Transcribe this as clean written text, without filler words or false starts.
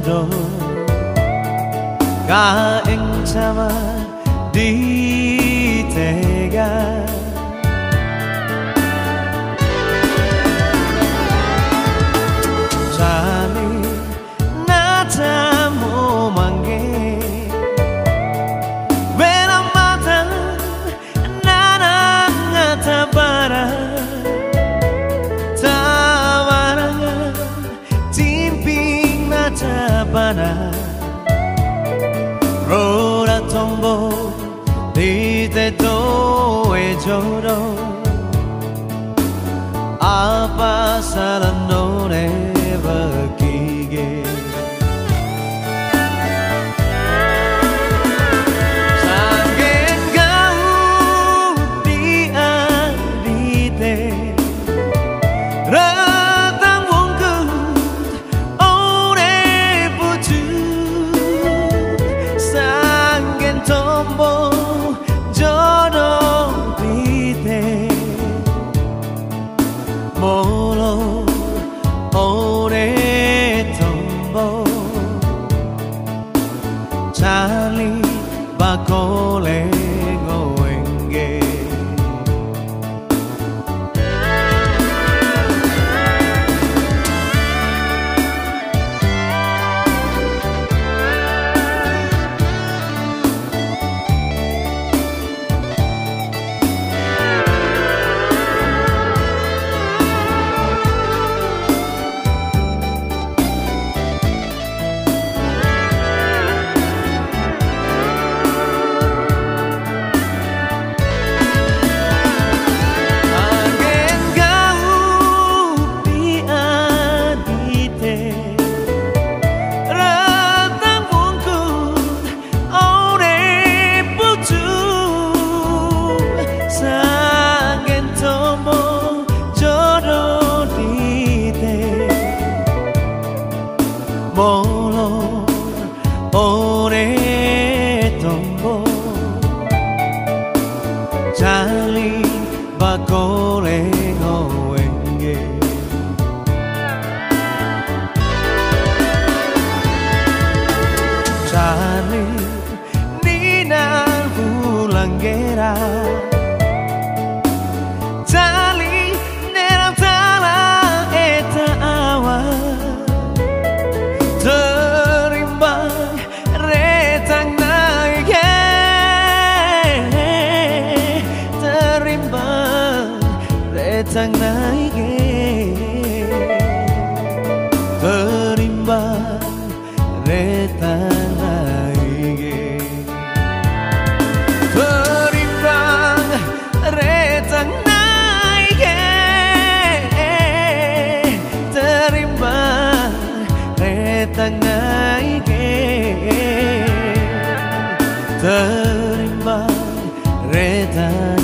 jodoh Kaing sama di tega Sali natamu mangge Bela mata nana ngata bara Tawarangan timping nata bana Roda tombo di teto e jodoh Apa salah nore begige Sanggen kau di adite Ratang wongku ore putu Sanggen tombo jodoh dite Molo ore tombo Cali bakole ngoenge Molo ore tombo Cali bakole ngoenge Cali nina bulanggera Cali nera tala eta awan Terimbang retang naik Terimbang retang naik Terimbang retang naik Terimbang retang naik Terimbang retang naik Terimbang retang